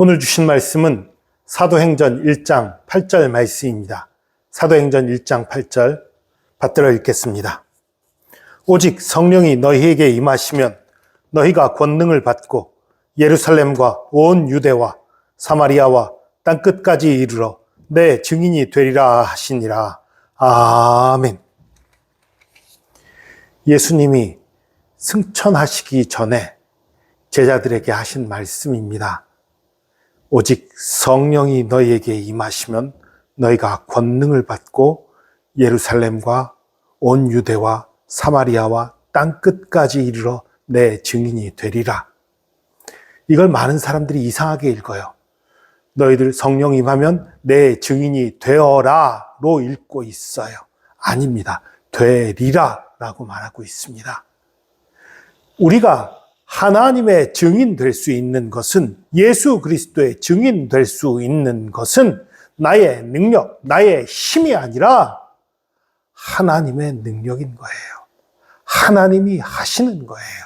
오늘 주신 말씀은 사도행전 1장 8절 말씀입니다. 사도행전 1장 8절 받들어 읽겠습니다. 오직 성령이 너희에게 임하시면 너희가 권능을 받고 예루살렘과 온 유대와 사마리아와 땅끝까지 이르러 내 증인이 되리라 하시니라. 아멘. 예수님이 승천하시기 전에 제자들에게 하신 말씀입니다. 오직 성령이 너희에게 임하시면 너희가 권능을 받고 예루살렘과 온 유대와 사마리아와 땅끝까지 이르러 내 증인이 되리라. 이걸 많은 사람들이 이상하게 읽어요. 너희들 성령 임하면 내 증인이 되어라로 읽고 있어요. 아닙니다. 되리라 라고 말하고 있습니다. 우리가 하나님의 증인 될 수 있는 것은, 예수 그리스도의 증인 될 수 있는 것은 나의 능력, 나의 힘이 아니라 하나님의 능력인 거예요. 하나님이 하시는 거예요.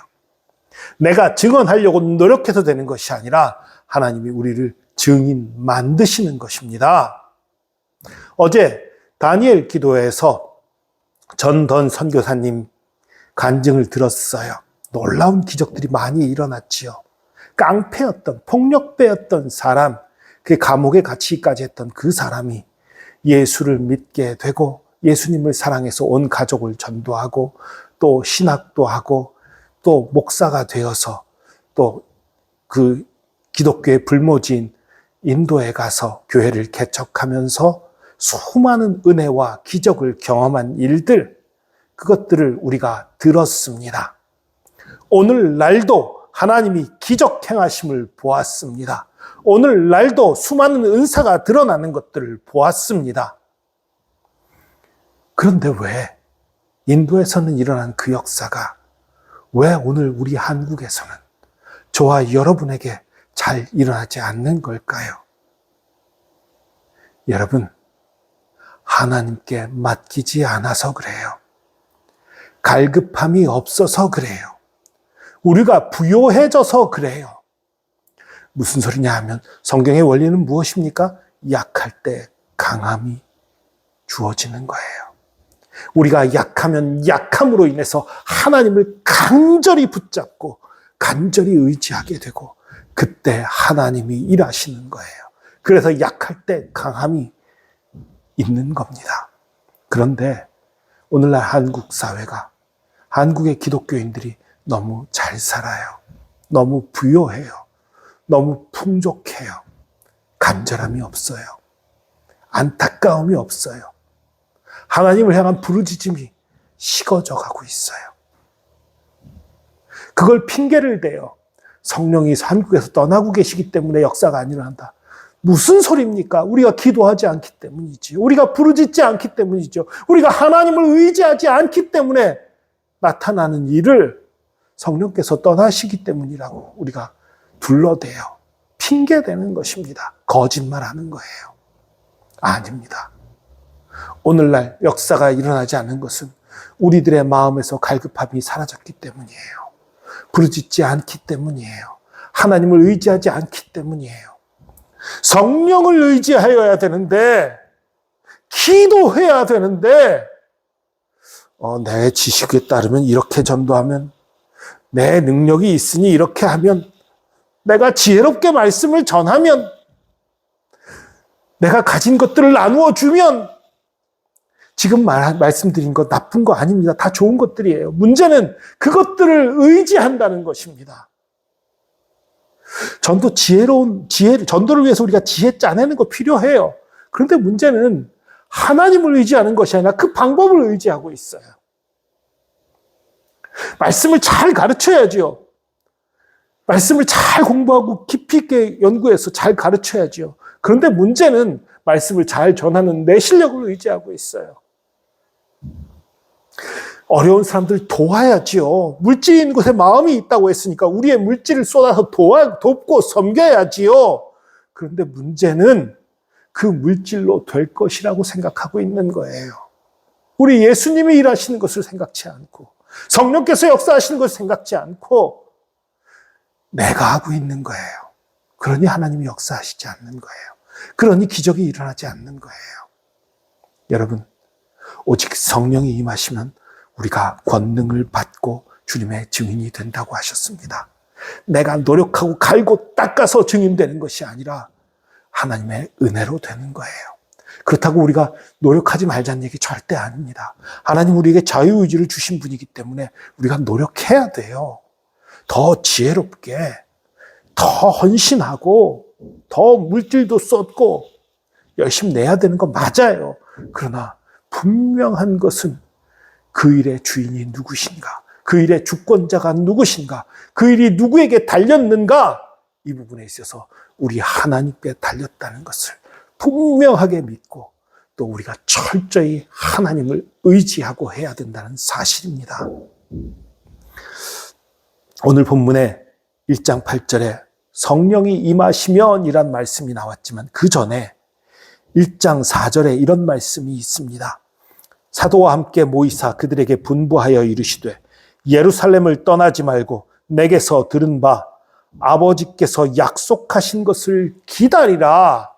내가 증언하려고 노력해서 되는 것이 아니라 하나님이 우리를 증인 만드시는 것입니다. 어제 다니엘 기도회에서 전던 선교사님 간증을 들었어요. 놀라운 기적들이 많이 일어났지요. 깡패였던, 폭력배였던 사람, 그 감옥에 갇히기까지 했던 그 사람이 예수를 믿게 되고 예수님을 사랑해서 온 가족을 전도하고 또 신학도 하고 또 목사가 되어서 또 그 기독교의 불모지인 인도에 가서 교회를 개척하면서 수많은 은혜와 기적을 경험한 일들, 그것들을 우리가 들었습니다. 오늘날도 하나님이 기적 행하심을 보았습니다. 오늘날도 수많은 은사가 드러나는 것들을 보았습니다. 그런데 왜 인도에서는 일어난 그 역사가 왜 오늘 우리 한국에서는 저와 여러분에게 잘 일어나지 않는 걸까요? 여러분, 하나님께 맡기지 않아서 그래요. 갈급함이 없어서 그래요. 우리가 부요해져서 그래요. 무슨 소리냐 하면 성경의 원리는 무엇입니까? 약할 때 강함이 주어지는 거예요. 우리가 약하면 약함으로 인해서 하나님을 간절히 붙잡고 간절히 의지하게 되고 그때 하나님이 일하시는 거예요. 그래서 약할 때 강함이 있는 겁니다. 그런데 오늘날 한국 사회가, 한국의 기독교인들이 너무 잘 살아요. 너무 부요해요. 너무 풍족해요. 간절함이 없어요. 안타까움이 없어요. 하나님을 향한 부르짖음이 식어져 가고 있어요. 그걸 핑계를 대요. 성령이 한국에서 떠나고 계시기 때문에 역사가 안 일어난다. 무슨 소리입니까? 우리가 기도하지 않기 때문이지. 우리가 부르짖지 않기 때문이죠. 우리가 하나님을 의지하지 않기 때문에 나타나는 일을 성령께서 떠나시기 때문이라고 우리가 둘러대요. 핑계대는 것입니다. 거짓말하는 거예요. 아닙니다. 오늘날 역사가 일어나지 않는 것은 우리들의 마음에서 갈급함이 사라졌기 때문이에요. 부르짖지 않기 때문이에요. 하나님을 의지하지 않기 때문이에요. 성령을 의지하여야 되는데, 기도해야 되는데, 내 지식에 따르면 이렇게 전도하면, 내 능력이 있으니 이렇게 하면, 내가 지혜롭게 말씀을 전하면, 내가 가진 것들을 나누어 주면, 지금 말씀드린 것 나쁜 거 아닙니다. 다 좋은 것들이에요. 문제는 그것들을 의지한다는 것입니다. 전도를 위해서 우리가 지혜 짜내는 거 필요해요. 그런데 문제는 하나님을 의지하는 것이 아니라 그 방법을 의지하고 있어요. 말씀을 잘 가르쳐야지요. 말씀을 잘 공부하고 깊이 있게 연구해서 잘 가르쳐야지요. 그런데 문제는 말씀을 잘 전하는 내 실력을 의지하고 있어요. 어려운 사람들 도와야지요. 물질이 있는 곳에 마음이 있다고 했으니까 우리의 물질을 쏟아서 돕고 섬겨야지요. 그런데 문제는 그 물질로 될 것이라고 생각하고 있는 거예요. 우리 예수님이 일하시는 것을 생각지 않고 성령께서 역사하시는 것을 생각지 않고 내가 하고 있는 거예요. 그러니 하나님이 역사하시지 않는 거예요. 그러니 기적이 일어나지 않는 거예요. 여러분, 오직 성령이 임하시면 우리가 권능을 받고 주님의 증인이 된다고 하셨습니다. 내가 노력하고 갈고 닦아서 증인되는 것이 아니라 하나님의 은혜로 되는 거예요. 그렇다고 우리가 노력하지 말자는 얘기 절대 아닙니다. 하나님 우리에게 자유의지를 주신 분이기 때문에 우리가 노력해야 돼요. 더 지혜롭게, 더 헌신하고, 더 물질도 쏟고 열심히 내야 되는 거 맞아요. 그러나 분명한 것은 그 일의 주인이 누구신가? 그 일의 주권자가 누구신가? 그 일이 누구에게 달렸는가? 이 부분에 있어서 우리 하나님께 달렸다는 것을 분명하게 믿고 또 우리가 철저히 하나님을 의지하고 해야 된다는 사실입니다. 오늘 본문에 1장 8절에 성령이 임하시면 이란 말씀이 나왔지만 그 전에 1장 4절에 이런 말씀이 있습니다. 사도와 함께 모이사 그들에게 분부하여 이르시되 예루살렘을 떠나지 말고 내게서 들은 바 아버지께서 약속하신 것을 기다리라.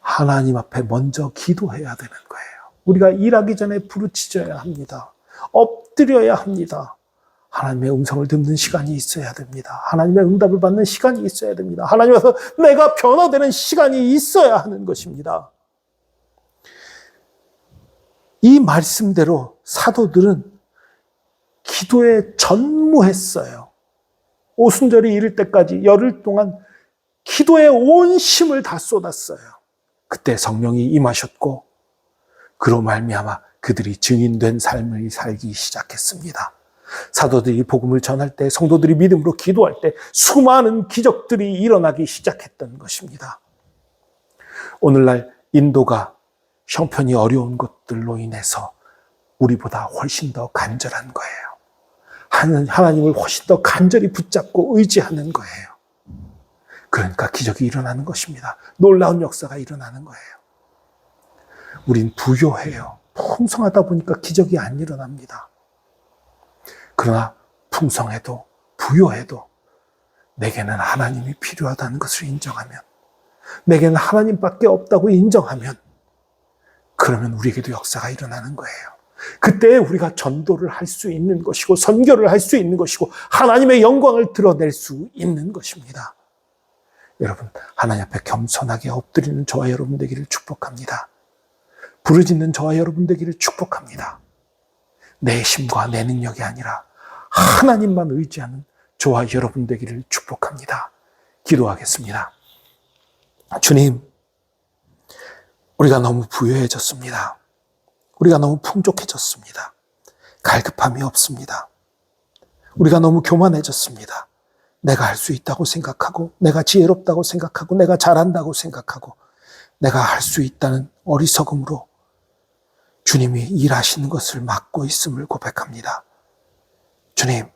하나님 앞에 먼저 기도해야 되는 거예요. 우리가 일하기 전에 부르짖어야 합니다. 엎드려야 합니다. 하나님의 음성을 듣는 시간이 있어야 됩니다. 하나님의 응답을 받는 시간이 있어야 됩니다. 하나님 앞에서 내가 변화되는 시간이 있어야 하는 것입니다. 이 말씀대로 사도들은 기도에 전무했어요. 오순절이 이를 때까지 열흘 동안 기도에 온 힘을 다 쏟았어요. 그때 성령이 임하셨고 그로 말미암아 그들이 증인된 삶을 살기 시작했습니다. 사도들이 복음을 전할 때, 성도들이 믿음으로 기도할 때 수많은 기적들이 일어나기 시작했던 것입니다. 오늘날 인도가 형편이 어려운 것들로 인해서 우리보다 훨씬 더 간절한 거예요. 하나님을 훨씬 더 간절히 붙잡고 의지하는 거예요. 그러니까 기적이 일어나는 것입니다. 놀라운 역사가 일어나는 거예요. 우린 부요해요. 풍성하다 보니까 기적이 안 일어납니다. 그러나 풍성해도 부요해도 내게는 하나님이 필요하다는 것을 인정하면, 내게는 하나님밖에 없다고 인정하면, 그러면 우리에게도 역사가 일어나는 거예요. 그때 우리가 전도를 할 수 있는 것이고 선교를 할 수 있는 것이고 하나님의 영광을 드러낼 수 있는 것입니다. 여러분, 하나님 앞에 겸손하게 엎드리는 저와 여러분 되기를 축복합니다. 부르짖는 저와 여러분 되기를 축복합니다. 내 힘과 내 능력이 아니라 하나님만 의지하는 저와 여러분 되기를 축복합니다. 기도하겠습니다. 주님, 우리가 너무 부유해졌습니다. 우리가 너무 풍족해졌습니다. 갈급함이 없습니다. 우리가 너무 교만해졌습니다. 내가 할 수 있다고 생각하고, 내가 지혜롭다고 생각하고, 내가 잘한다고 생각하고, 내가 할 수 있다는 어리석음으로 주님이 일하시는 것을 막고 있음을 고백합니다. 주님,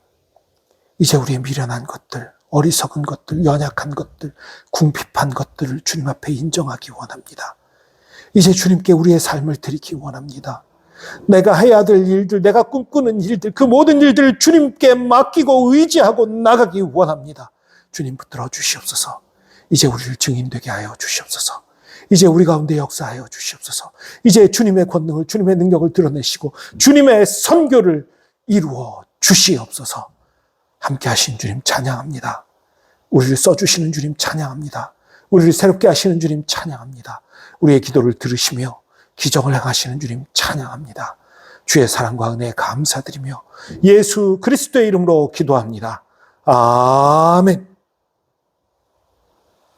이제 우리의 미련한 것들, 어리석은 것들, 연약한 것들, 궁핍한 것들을 주님 앞에 인정하기 원합니다. 이제 주님께 우리의 삶을 드리기 원합니다. 내가 해야 될 일들, 내가 꿈꾸는 일들, 그 모든 일들을 주님께 맡기고 의지하고 나가기 원합니다. 주님 붙들어 주시옵소서. 이제 우리를 증인되게 하여 주시옵소서. 이제 우리 가운데 역사하여 주시옵소서. 이제 주님의 권능을, 주님의 능력을 드러내시고 주님의 선교를 이루어 주시옵소서. 함께 하신 주님 찬양합니다. 우리를 써주시는 주님 찬양합니다. 우리를 새롭게 하시는 주님 찬양합니다. 우리의 기도를 들으시며 기적을 행하시는 주님 찬양합니다. 주의 사랑과 은혜에 감사드리며 예수 그리스도의 이름으로 기도합니다. 아멘.